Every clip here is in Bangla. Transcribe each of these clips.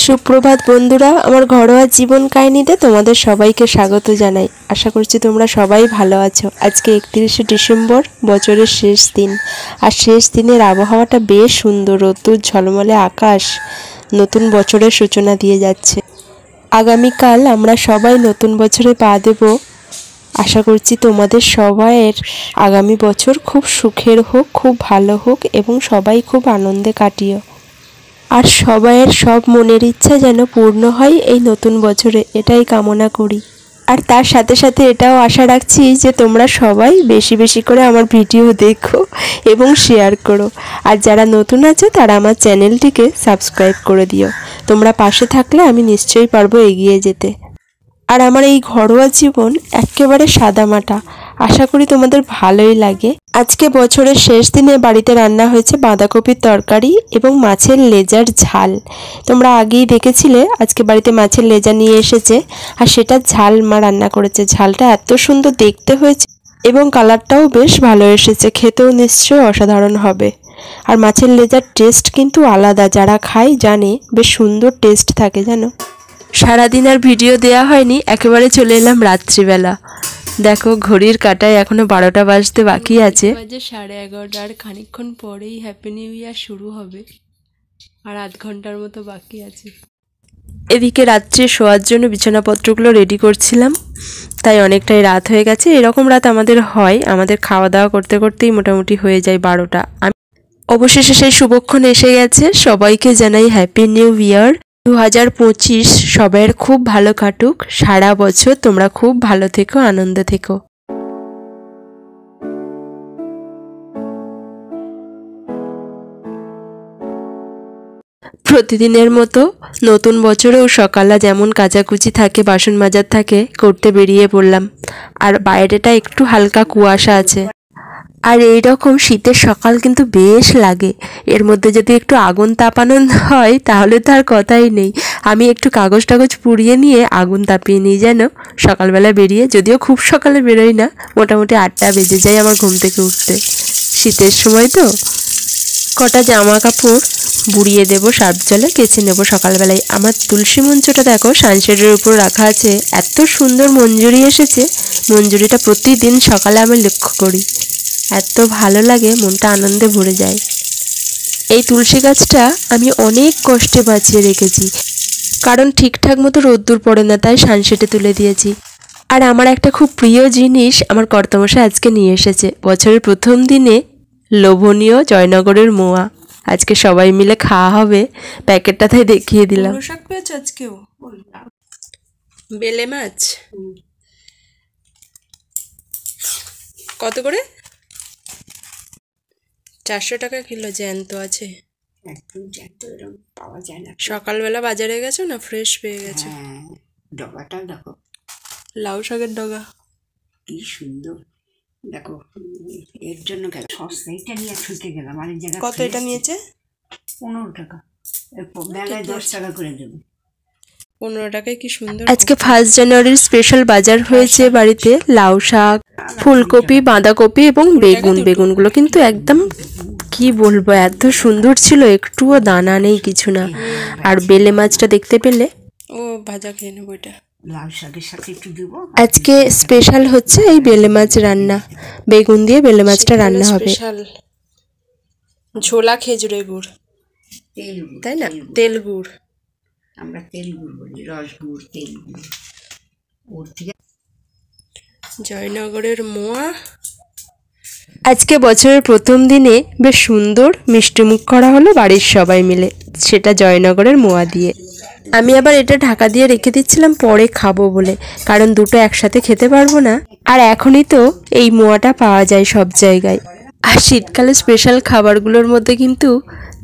সুপ্রভাত বন্ধুরা, আমার ঘরোয়া জীবন কাহিনীতে তোমাদের সবাইকে স্বাগত জানাই। আশা করছি তোমরা সবাই ভালো আছো। আজকে 31শে ডিসেম্বর, বছরের শেষ দিন। আর শেষ দিনের আবহাওয়াটা বেশ সুন্দর, রোদ্দুর ঝলমলে আকাশ নতুন বছরের সূচনা দিয়ে যাচ্ছে। আগামীকাল আমরা সবাই নতুন বছরে পা দেব। আশা করছি তোমাদের সবাইয়ের আগামী বছর খুব সুখের হোক, খুব ভালো হোক এবং সবাই খুব আনন্দে কাটিও। আর সবাইয়ের সব মনের ইচ্ছা যেন পূর্ণ হয় এই নতুন বছরে, এটাই কামনা করি। আর তার সাথে সাথে এটাও আশা রাখছি যে তোমরা সবাই বেশি বেশি করে আমার ভিডিও দেখো এবং শেয়ার করো। আর যারা নতুন আছে তারা আমার চ্যানেলটিকে সাবস্ক্রাইব করে দিও। তোমরা পাশে থাকলে আমি নিশ্চয়ই পারবো এগিয়ে যেতে। আর আমার এই ঘরোয়া জীবন একেবারে সাদামাটা, আশা করি তোমাদের ভালোই লাগে। আজকে বছরের শেষ দিনে বাড়িতে রান্না হয়েছে বাঁধাকপির তরকারি এবং মাছের লেজার ঝাল। তোমরা আগেই দেখেছিলে আজকে বাড়িতে মাছের লেজা নিয়ে এসেছে, আর সেটা ঝাল মা রান্না করেছে। ঝালটা এত সুন্দর দেখতে হয়েছে এবং কালারটাও বেশ ভালো এসেছে, খেতেও নিশ্চয়ই অসাধারণ হবে। আর মাছের লেজার টেস্ট কিন্তু আলাদা, যারা খায় জানে বেশ সুন্দর টেস্ট থাকে জানো। সারাদিন আর ভিডিও দেয়া হয়নি, একেবারে চলে এলাম রাত্রিবেলা। দেখো ঘড়ির কাঁটায় এখনো 12টা বাজতে বাকি আছে। 11:30, আর খানিকক্ষণ পরেই হ্যাপি নিউ ইয়ার শুরু হবে, আর আধ ঘন্টার মতো বাকি আছে। এদিকে রাত্রে শোয়ার জন্য বিছানাপত্রগুলো রেডি করছিলাম, তাই অনেকটাই রাত হয়ে গেছে। এরকম রাত আমাদের হয়, আমাদের খাওয়া দাওয়া করতে করতেই মোটামুটি হয়ে যায় 12টা। অবশেষে সেই শুভক্ষণ এসে গেছে। সবাইকে জানাই হ্যাপি নিউ ইয়ার 2025। সবাইয়ের খুব ভালো কাটুক, সারা বছর তোমরা খুব ভালো থেকো, আনন্দে থেকো। প্রতিদিনের মতো নতুন বছরেও সকালে যেমন কাচাকুচি থাকে, বাসন মাজার থাকে, করতে বেরিয়ে পড়লাম। আর বাইরেটা একটু হালকা কুয়াশা আছে। আর এই রকম শীতের সকাল কিন্তু বেশ লাগে। এর মধ্যে যদি একটু আগুন তাপানো হয় তাহলে তো আর কথাই নেই। আমি একটু কাগজ টাগজ পুড়িয়ে নিয়ে আগুন তাপিয়ে নিই যেন সকালবেলা বেরিয়ে, যদিও খুব সকালে বেরোই না, মোটামুটি 8টা বেজে যায় আমার ঘুম থেকে উঠতে। শীতের সময় তো কটা জামা কাপড় বুড়িয়ে দেবো, সার্ফ জলে কেচে নেবো সকালবেলায়। আমার তুলসী মঞ্চটা দেখো সানশেডের উপর রাখা আছে, এত সুন্দর মঞ্জুরি এসেছে। মঞ্জুরিটা প্রতিদিন সকালে আমি লক্ষ্য করি, এত ভালো লাগে, মনটা আনন্দে ভরে যায়। এই তুলসী গাছটা আমি অনেক কষ্টে বাঁচিয়ে রেখেছি, কারণ ঠিকঠাক মতো রোদ্দুর পড়ে না, তাই সানশেডে তুলে দিয়েছি। আর আমার একটা খুব প্রিয় জিনিস আমার কর্তামশাই আজকে নিয়ে এসেছে। বছরের প্রথম দিনে লোভনীয় জয়নগরের মোয়া আজকে সবাই মিলে খাওয়া হবে। প্যাকেটটা তাই দেখিয়ে দিলাম। শাক পেয়েছ আজকেও? বেলে মাছ কত করে? 400 টাকা কিলো জ্যান্ত আছে। একদম জ্যান্ত এরকম পাওয়া যায় না। সকালবেলা বাজারে গেছো না, ফ্রেশ পেয়ে গেছো। হ্যাঁ, ডগাটা দেখো, লাউ শাকের ডগা কি সুন্দর। দেখো এর জন্য গেল সস্তা, এটা নিয়ে ছুটে গেলাম। আরেক জায়গায় কত এটা নিয়েছে? 15 টাকা, বেলায় 10 টাকা করে দেবে। 15 টাকায় কি সুন্দর। আজকে 1 জানুয়ারির স্পেশাল বাজার হয়েছে বাড়িতে। লাউ শাক, ফুলকপি, বাঁধাকপি এবং বেগুন। বেগুনগুলো কিন্তু একদম কি বলবো, এত সুন্দর ছিল, একটুও দানা নেই, কিছু না। আর বেলে মাছটা দেখতে পেলে, ও ভাজা খেয়ে নেবো এটা। লাউ শাকের সাথে একটু দেবো। আজকে স্পেশাল হচ্ছে এই বেলে মাছ রান্না, বেগুন দিয়ে বেলে মাছটা রান্না হবে। ঝোলা খেজুরের গুড়, তাই না? তেল গুড়, আমরা তেল গুড় বলি, রস গুড়, তেল গুড়। ওর থেকে জয়নগরের মোয়া। আজকে বছরের প্রথম দিনে বেশ সুন্দর মিষ্টিমুখ করা হলো বাড়ির সবাই মিলে, সেটা জয়নগরের মোয়া দিয়ে। আমি আবার এটা ঢাকা দিয়ে রেখে দিচ্ছিলাম পরে খাবো বলে, কারণ দুটো একসাথে খেতে পারবো না। আর এখনই তো এই মোয়াটা পাওয়া যায় সব জায়গায়। আর শীতকালে স্পেশাল খাবারগুলোর মধ্যে কিন্তু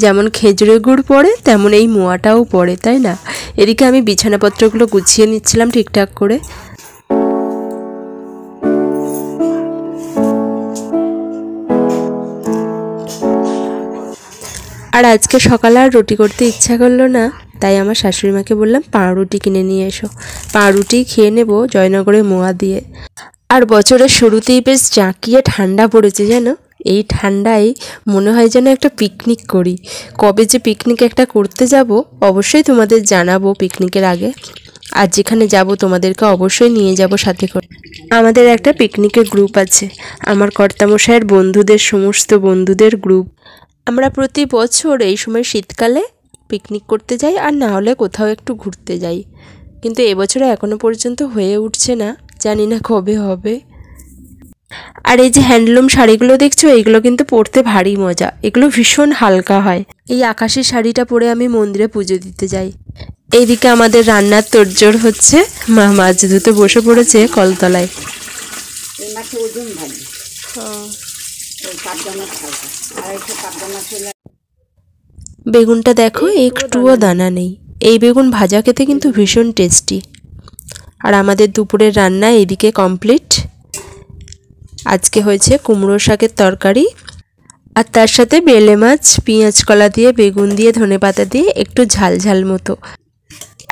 যেমন খেজুরের গুড় পড়ে, তেমন এই মোয়াটাও পড়ে, তাই না? এদিকে আমি বিছানাপত্রগুলো গুছিয়ে নিচ্ছিলাম ঠিকঠাক করে। আর আজকে সকালে আর রুটি করতে ইচ্ছা করলো না, তাই আমার শাশুড়ি মাকে বললাম পাউরুটি কিনে নিয়ে এসো, পাউরুটি খেয়ে নেব জয়নগরের মোয়া দিয়ে। আর বছরের শুরুতেই বেশ জাঁকিয়ে ঠান্ডা পড়েছে জানো। এই ঠান্ডায় মনে হয় যেন একটা পিকনিক করি। কবে যে পিকনিক একটা করতে যাব অবশ্যই তোমাদের জানাবো পিকনিকের আগে। আর যেখানে যাব তোমাদেরকে অবশ্যই নিয়ে যাব সাথে করে। আমাদের একটা পিকনিকের গ্রুপ আছে, আমার কর্তামশাইয়ের বন্ধুদের, সমস্ত বন্ধুদের গ্রুপ। আমরা প্রতি বছর এই সময় শীতকালে পিকনিক করতে যাই, আর না হলে কোথাও একটু ঘুরতে যাই। কিন্তু এবছরে এখনও পর্যন্ত হয়ে উঠছে না, জানি না কবে হবে। আর এই যে হ্যান্ডলুম শাড়িগুলো দেখছো, এইগুলো কিন্তু পরতে ভারী মজা, এগুলো ভীষণ হালকা হয়। এই আকাশি শাড়িটা পরে আমি মন্দিরে পুজো দিতে যাই। এইদিকে আমাদের রান্নার তোড়জোড় হচ্ছে, মা মাছ ধুতে বসে পড়েছে কলতলায়। এই মাছে ওজন ভালো, ওই পাবদা মাছ হালকা, আড়াইশো পাবদা মাছ হলে। বেগুনটা দেখো একটুও দানা নেই। এই বেগুন ভাজা খেতে কিন্তু ভীষণ টেস্টি। আর আমাদের দুপুরের রান্না এদিকে কমপ্লিট। আজকে হয়েছে কুমড়ো শাকের তরকারি, আর তার সাথে বেলে মাছ, পেঁয়াজ কলা দিয়ে, বেগুন দিয়ে, ধনেপাতা দিয়ে একটু ঝাল ঝাল মতো।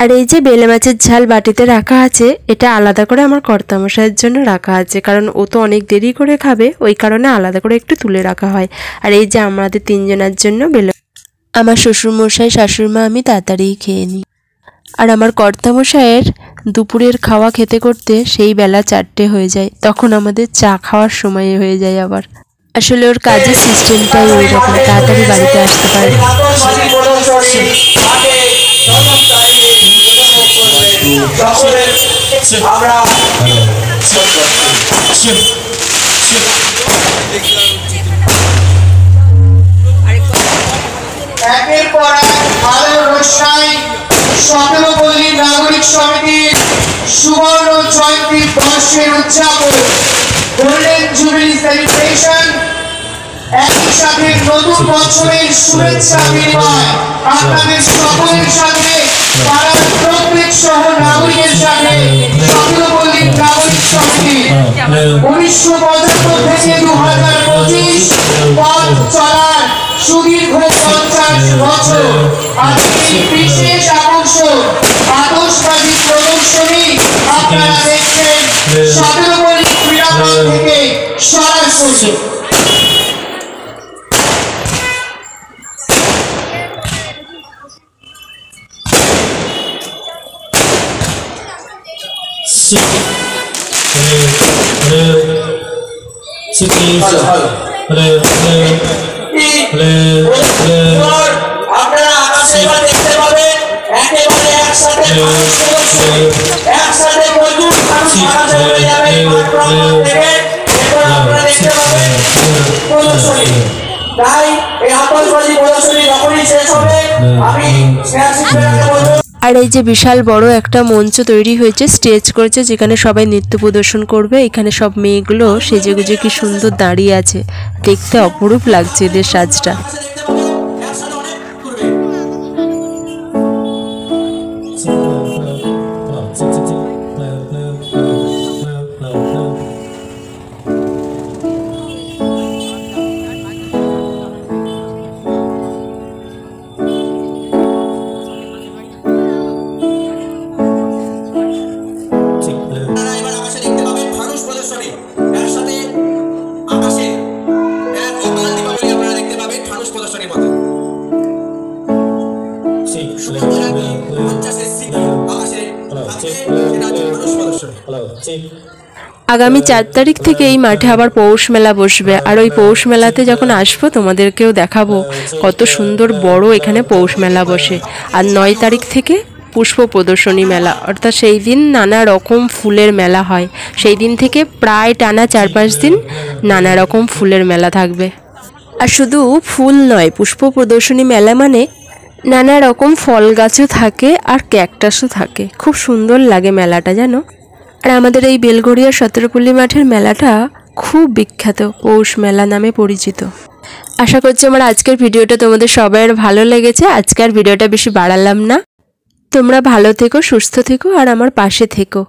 আর এই যে বেলে মাছের ঝাল বাটিতে রাখা আছে, এটা আলাদা করে আমার কর্তামশাইয়ের জন্য রাখা আছে, কারণ ও তো অনেক দেরি করে খাবে, ওই কারণে আলাদা করে একটু তুলে রাখা হয়। আর এই যে আমাদের তিনজনের জন্য বেলে, আমার শ্বশুরমশাই, শাশুড়িমা, আমি তাড়াতাড়ি খেয়ে নিই। আর আমার কর্তামশাইয়ের দুপুরের খাওয়া খেতে করতে সেই বেলা 4টে হয়ে যায়, তখন আমাদের চা খাওয়ার সময় হয়ে যায়। আবার আসলে ওর কাজের সিস্টেমটাই ওই রকম, তাড়াতাড়ি বাড়িতে আসতে পারে। একের পর এক ভালো রসাই 17 পল্লী নাগরিক সমিতির সুবর্ণ জয়ন্তী বর্ষের উদযাপন, গোল্ডেন জুবিলি সেলিব্রেশন, একই সাথে নতুন বছরের শুভেচ্ছা বিনিময় আপনাদের সকলের সাথে, পাড়ার প্রত্যেক সহ নাগরিকের সাথে 17 পল্লী নাগরিক সমিতি 1975 থেকে 2025 পথ চলার সুদীর্ঘ 50 বছর। আজকে বিশেষ আকর্ষণ আতশবাজি প্রদর্শনী আপনারা দেখছেন 17 পল্লী ক্রীড়াঙ্গন থেকে সরাসরি। আপনারা আকাশে দেখতে পাবেন একেবারে একসাথে প্রচুর মানুষ আকাশে উড়ে যাবে। আপনারা দেখতে পাবেন প্রদর্শনী। তাই এই আতশবাজি প্রদর্শনী যখনই শেষ হবে আমি বলবো। আর এই যে বিশাল বড় একটা মঞ্চ তৈরি হয়েছে, স্টেজ করেছে, যেখানে সবাই নৃত্য প্রদর্শন করবে। এখানে সব মেয়েগুলো সেজেগুজে কি সুন্দর দাঁড়িয়ে আছে, দেখতে অপরূপ লাগছে এদের সাজটা। আগামী 4 তারিখ থেকে এই মাঠে আবার পৌষ মেলা বসবে। আর ওই পৌষ মেলাতে যখন আসবো তোমাদেরকেও দেখাবো কত সুন্দর বড় এখানে পৌষ মেলা বসে। আর 9 তারিখ থেকে পুষ্প প্রদর্শনী মেলা, অর্থাৎ সেই দিন নানা রকম ফুলের মেলা হয়। সেই দিন থেকে প্রায় টানা 4-5 দিন নানা রকম ফুলের মেলা থাকবে। আর শুধু ফুল নয়, পুষ্প প্রদর্শনী মেলা মানে নানা রকম ফল গাছও থাকে আর ক্যাকটাসও থাকে। খুব সুন্দর লাগে মেলাটা জানো। আর আমাদের এই বেলঘড়িয়া 17 পল্লী মাঠের মেলাটা খুব বিখ্যাত, পৌষ মেলা নামে পরিচিত। আশা করছি আমার আজকের ভিডিওটা তোমাদের সবাইয়ের ভালো লেগেছে। আজকের ভিডিওটা বেশি বাড়ালাম না। তোমরা ভালো থেকো, সুস্থ থেকো আর আমার পাশে থেকো।